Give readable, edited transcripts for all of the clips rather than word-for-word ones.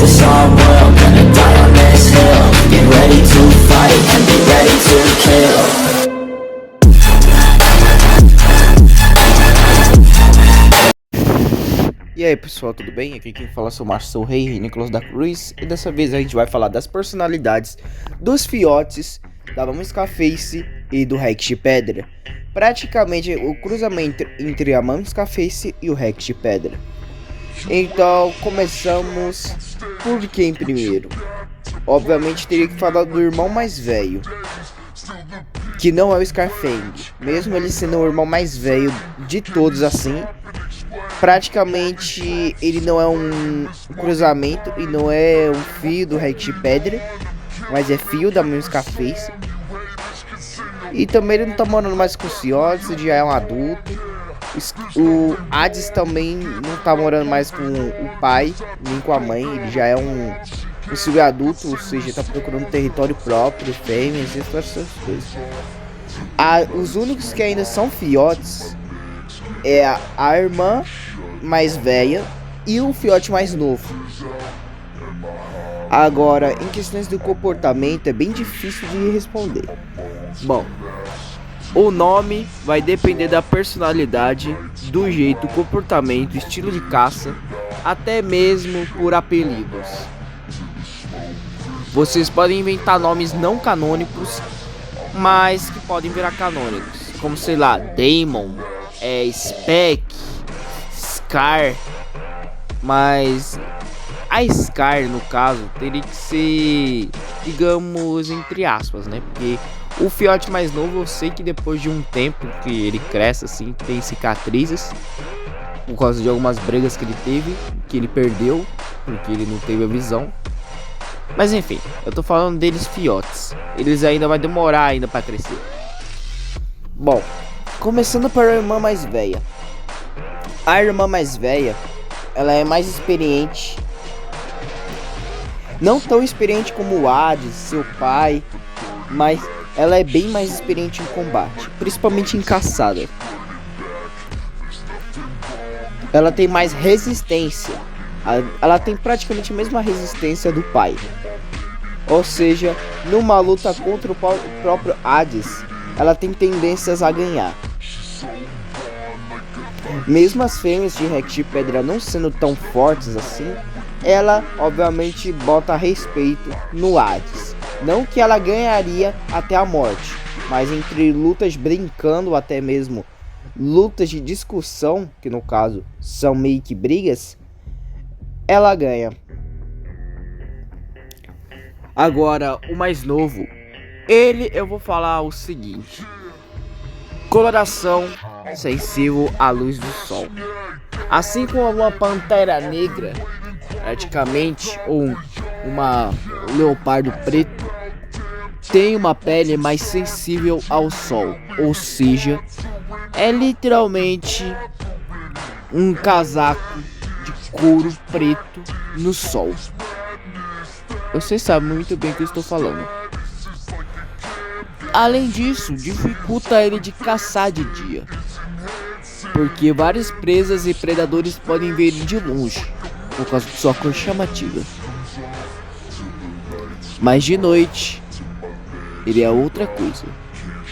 this our world, gonna die on this hill. Get ready to fight and be ready to kill. E aí pessoal, tudo bem? Aqui quem fala é o Márcio Rei, Nicolas da Cruz. E dessa vez a gente vai falar das personalidades dos fiotes da Mama Scarface e do Rex de Pedra. Praticamente o cruzamento entre a Mama Scarface e o Rex de Pedra. Então começamos por quem primeiro? Obviamente teria que falar do irmão mais velho, que não é o Scarfang. Mesmo ele sendo o irmão mais velho de todos assim, praticamente ele não é um cruzamento e não é um fio do Rex de Pedra, mas é fio da Mama Scarface. E também ele não tá morando mais com o Fiotes, ele já é um adulto. O Hades também não tá morando mais com o pai, nem com a mãe, ele já é um possível adulto, ou seja, tá procurando território próprio, fêmeas, essas coisas. Os únicos que ainda são fiotes é a irmã mais velha e o fiote mais novo. Agora, em questões do comportamento é bem difícil de responder. Bom, o nome vai depender da personalidade, do jeito, comportamento, estilo de caça, até mesmo por apelidos. Vocês podem inventar nomes não canônicos, mas que podem virar canônicos, como sei lá, Damon, Spec, Scar. Mas a Scar, no caso, teria que ser, digamos, entre aspas, né? Porque o fiote mais novo, eu sei que depois de um tempo que ele cresce assim, tem cicatrizes por causa de algumas brigas que ele teve, que ele perdeu, porque ele não teve a visão. Mas enfim, eu tô falando deles fiotes. Eles ainda vai demorar ainda para crescer. Bom, começando para a irmã mais velha. A irmã mais velha, ela é mais experiente. Não tão experiente como o Hades, seu pai, mas ela é bem mais experiente em combate, principalmente em caçada. Ela tem mais resistência. Ela tem praticamente a mesma resistência do pai. Ou seja, numa luta contra o próprio Hades, ela tem tendências a ganhar. Mesmo as fêmeas de Rex de Pedra não sendo tão fortes assim, ela obviamente bota respeito no Hades. Não que ela ganharia até a morte, mas entre lutas brincando, até mesmo lutas de discussão, que no caso são meio que brigas, ela ganha. Agora, o mais novo, ele eu vou falar o seguinte: coloração sensível à luz do sol. Assim como uma pantera negra, praticamente, ou um leopardo preto, tem uma pele mais sensível ao sol, ou seja, é literalmente um casaco de couro preto no sol. Você sabe muito bem o que eu estou falando. Além disso, dificulta ele de caçar de dia, porque várias presas e predadores podem ver ele de longe, por causa de sua cor chamativa. Mas de noite, ele é outra coisa.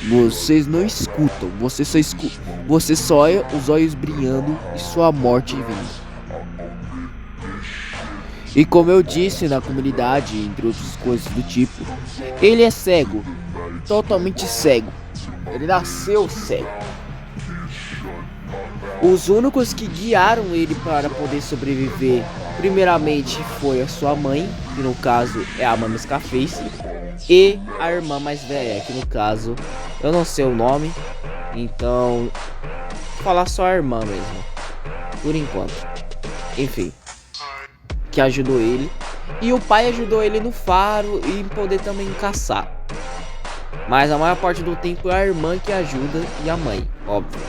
Vocês não escutam, você só olha os olhos brilhando e sua morte vindo. E como eu disse na comunidade, entre outras coisas do tipo, ele é cego, totalmente cego. Ele nasceu cego. Os únicos que guiaram ele para poder sobreviver, primeiramente foi a sua mãe, que no caso é a Mama Scarface, e a irmã mais velha, que no caso eu não sei o nome, então vou falar só a irmã mesmo, por enquanto. Enfim, que ajudou ele, e o pai ajudou ele no faro e em poder também caçar. Mas a maior parte do tempo é a irmã que ajuda e a mãe, óbvio.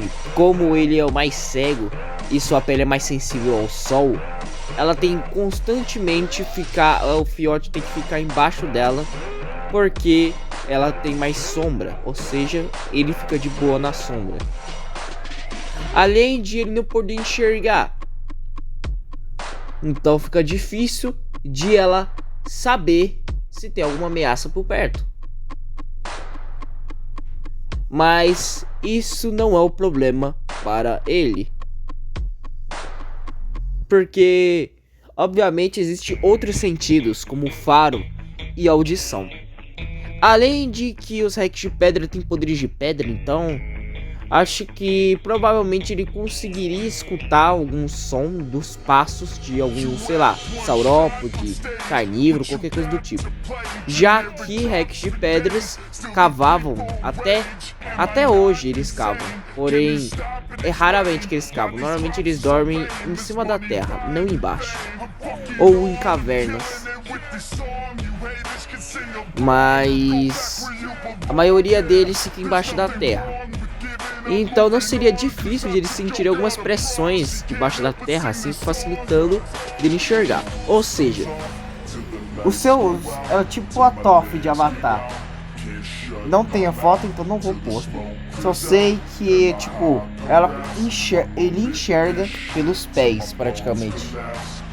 E como ele é o mais cego e sua pele é mais sensível ao sol, ela tem constantemente o fiote tem que ficar embaixo dela, porque ela tem mais sombra, ou seja, ele fica de boa na sombra. Além de ele não poder enxergar, Então fica difícil de ela saber se tem alguma ameaça por perto. Mas isso não é o problema para ele. Porque, obviamente, existem outros sentidos, como faro e audição. Além de que os Rex de Pedra têm poderes de pedra, então acho que provavelmente ele conseguiria escutar algum som dos passos de algum, sei lá, saurópode, carnívoro, qualquer coisa do tipo. Já que Rex de Pedras cavavam, até hoje eles cavam, porém é raramente que eles cavam. Normalmente eles dormem em cima da terra, não embaixo, ou em cavernas. Mas a maioria deles fica embaixo da terra. Então não seria difícil de eles sentirem algumas pressões debaixo da terra, assim facilitando dele enxergar. Ou seja, o seu é tipo a Toph de Avatar. Não tem a foto, então não vou pôr. Só sei que tipo ele enxerga pelos pés praticamente.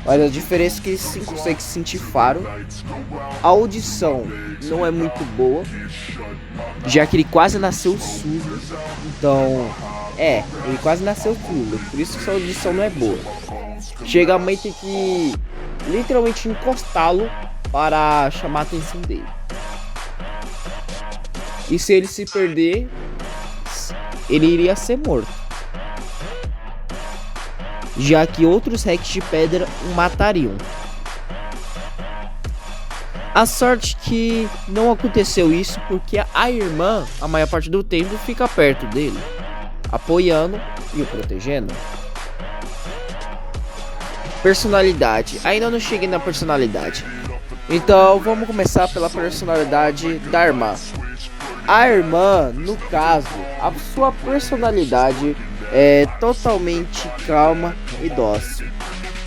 Olha a diferença, que ele sim consegue sentir faro. A audição não é muito boa, já que ele quase nasceu surdo. Então, ele quase nasceu surdo, por isso que sua audição não é boa. Chega a mãe ter que literalmente encostá-lo para chamar a atenção dele. E se ele se perder, ele iria ser morto, já que outros Rex de Pedra o matariam. A sorte que não aconteceu isso, porque a irmã, a maior parte do tempo, fica perto dele, apoiando e o protegendo. Personalidade. Ainda não cheguei na personalidade. Então vamos começar pela personalidade da irmã. A irmã, no caso, a sua personalidade é totalmente calma e dócil,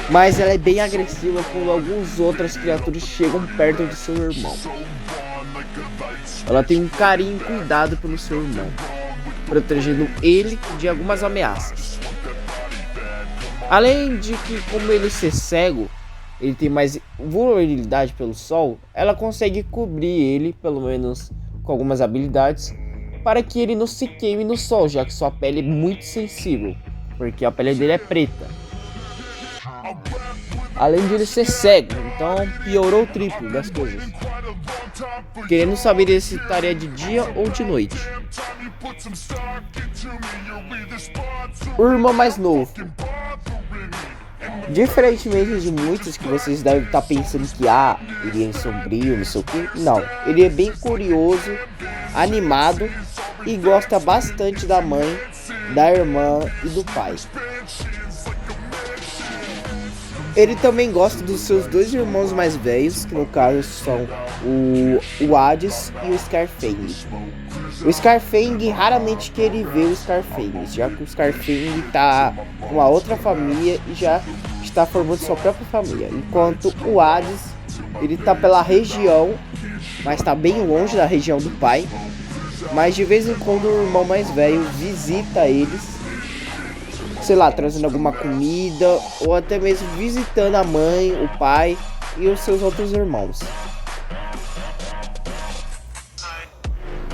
mas ela é bem agressiva quando algumas outras criaturas chegam perto de seu irmão. Ela tem um carinho e cuidado pelo seu irmão, protegendo ele de algumas ameaças. Além de que, como ele ser cego, ele tem mais vulnerabilidade pelo sol, ela consegue cobrir ele, pelo menos com algumas habilidades, para que ele não se queime no sol, já que sua pele é muito sensível, porque a pele dele é preta. Além de ele ser cego, então piorou o triplo das coisas, querendo saber se estaria de dia ou de noite. O irmão mais novo. Diferentemente de muitos que vocês devem estar pensando que ele é sombrio, não sei o que. Não, ele é bem curioso, animado e gosta bastante da mãe, da irmã e do pai. Ele também gosta dos seus dois irmãos mais velhos, que no caso são o Hades e o Scarfang. O Scarfang raramente quer ver o Scarfang, já que o Scarfang está com uma outra família e já está formando sua própria família. Enquanto o Hades, ele está pela região, mas está bem longe da região do pai. Mas de vez em quando o irmão mais velho visita eles, sei lá, trazendo alguma comida ou até mesmo visitando a mãe, o pai e os seus outros irmãos.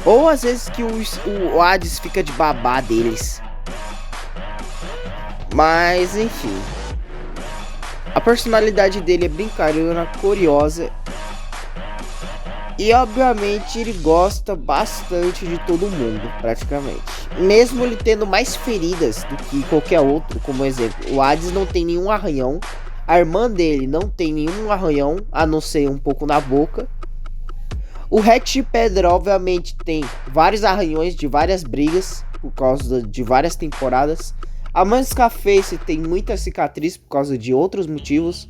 Ou às vezes que o Hades fica de babá deles. Mas enfim, a personalidade dele é brincalhona, curiosa. E obviamente ele gosta bastante de todo mundo, praticamente. Mesmo ele tendo mais feridas do que qualquer outro, como exemplo, o Hades não tem nenhum arranhão. A irmã dele não tem nenhum arranhão, a não ser um pouco na boca. O Rex de Pedra obviamente tem vários arranhões de várias brigas, por causa de várias temporadas. A Mãe Scarface tem muita cicatriz por causa de outros motivos.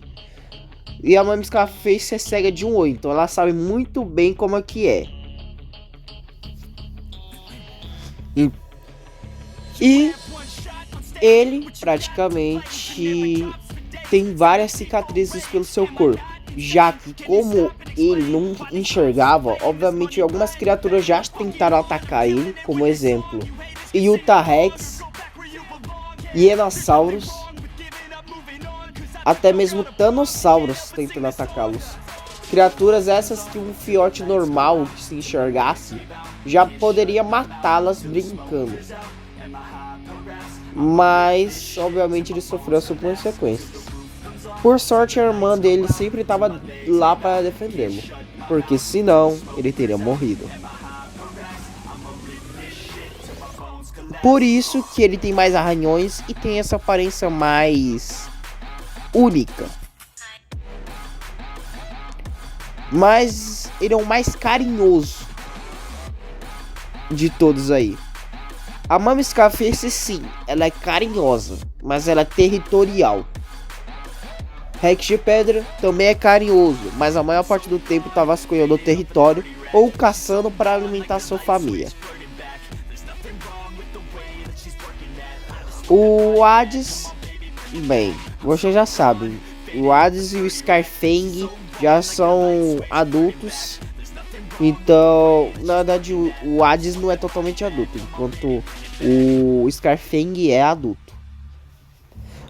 E a Mãe Scarface é cega de um olho, então ela sabe muito bem como é que é. E ele praticamente tem várias cicatrizes pelo seu corpo, já que como ele não enxergava, obviamente algumas criaturas já tentaram atacar ele, como exemplo Yuta Rex, Hienossaurus até mesmo Thanossauros tentando atacá-los. Criaturas essas que um filhote normal que se enxergasse já poderia matá-las brincando. Mas, obviamente, ele sofreu as suas consequências. Por sorte, a irmã dele sempre estava lá para defendê-lo, porque senão ele teria morrido. Por isso que ele tem mais arranhões e tem essa aparência mais única. Mas ele é o mais carinhoso de todos aí. A Mama Scarface, sim, ela é carinhosa, mas ela é territorial. Rex de Pedra também é carinhoso, mas a maior parte do tempo tá vasculhando o território ou caçando para alimentar sua família. O Hades, bem, vocês já sabem, o Hades e o Scarfang já são adultos. Então, na verdade, o Hades não é totalmente adulto, enquanto o Scarfang é adulto.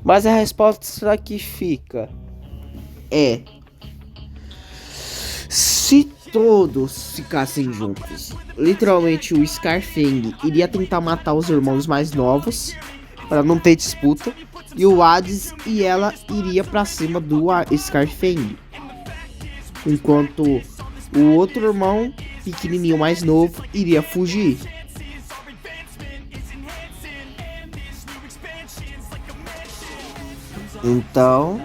Mas a resposta que fica é: se todos ficassem juntos, literalmente o Scarfang iria tentar matar os irmãos mais novos para não ter disputa, e o Hades e ela iria para cima do Scarfang, enquanto o outro irmão pequenininho mais novo iria fugir. Então,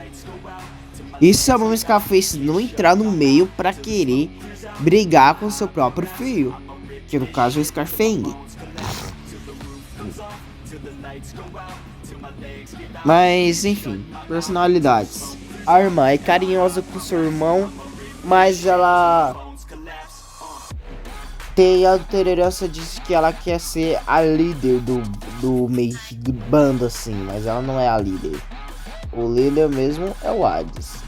e se a Mama Scarface não entrar no meio para querer brigar com seu próprio filho, que no caso é o Scarfang. Mas enfim, personalidades. A irmã é carinhosa com seu irmão, mas ela tem a tolerância de que ela quer ser a líder do meio de banda assim, mas ela não é a líder. O líder mesmo é o Hades.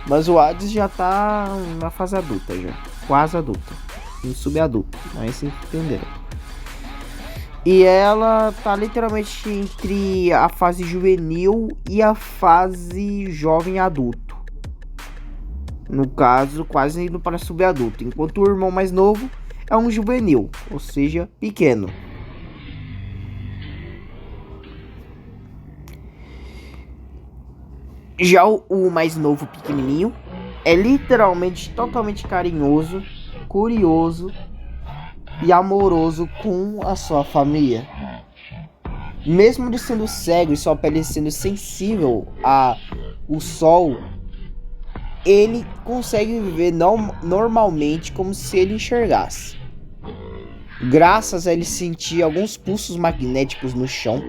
Mas o Hades já tá na fase adulta já, quase adulta, em subadulto, mas vocês entenderam. E ela tá literalmente entre a fase juvenil e a fase jovem adulto. No caso, quase indo para subadulto. Enquanto o irmão mais novo é um juvenil, ou seja, pequeno. Já o mais novo, pequenininho, é literalmente totalmente carinhoso, curioso e amoroso com a sua família. Mesmo ele sendo cego e sua pele sendo sensível ao sol, ele consegue viver normalmente como se ele enxergasse. Graças a ele sentir alguns pulsos magnéticos no chão,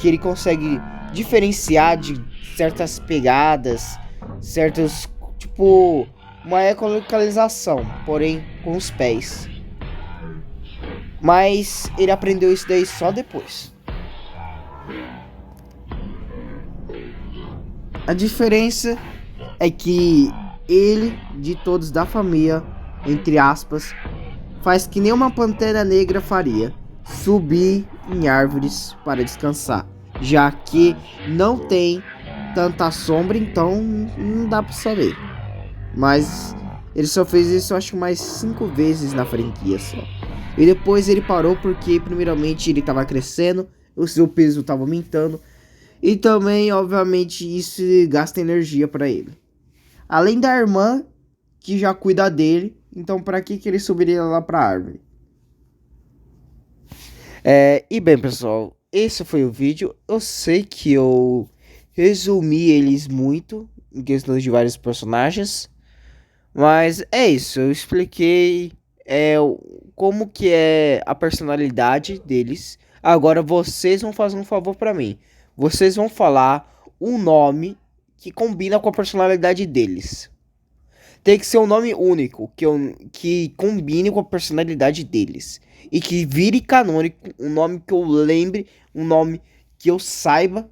que ele consegue diferenciar de certas pegadas, certos, tipo, uma ecolocalização, porém com os pés. Mas ele aprendeu isso daí só depois. A diferença é que ele, de todos da família, entre aspas, faz que nem uma pantera negra faria: subir em árvores para descansar, já que não tem tanta sombra, então não dá pra saber. Mas ele só fez isso, eu acho, mais 5 vezes na franquia só. E depois ele parou porque, primeiramente, ele estava crescendo, o seu peso estava aumentando, e também, obviamente, isso gasta energia para ele. Além da irmã, que já cuida dele, então para que ele subiria lá para a árvore? E bem, pessoal, esse foi o vídeo. Eu sei que eu resumi eles muito em questões de vários personagens, mas é isso, eu expliquei como que é a personalidade deles. Agora vocês vão fazer um favor para mim. Vocês vão falar um nome que combina com a personalidade deles. Tem que ser um nome único, que combine com a personalidade deles. E que vire canônico, um nome que eu lembre, um nome que eu saiba.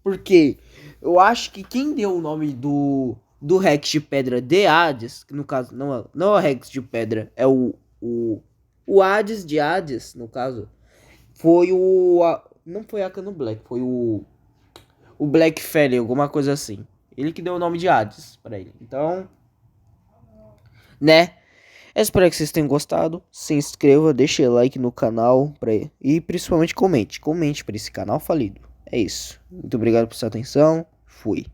Porque eu acho que quem deu o nome do Rex de Pedra de Hades, que no caso não é o Rex de Pedra, é o Hades de Hades, no caso, foi não foi a Cano Black, foi o o Black Fairy, alguma coisa assim. Ele que deu o nome de Hades pra ele. Então, né? Eu espero que vocês tenham gostado. Se inscreva, deixe like no canal e principalmente comente. Comente para esse canal falido. É isso. Muito obrigado por sua atenção. Fui.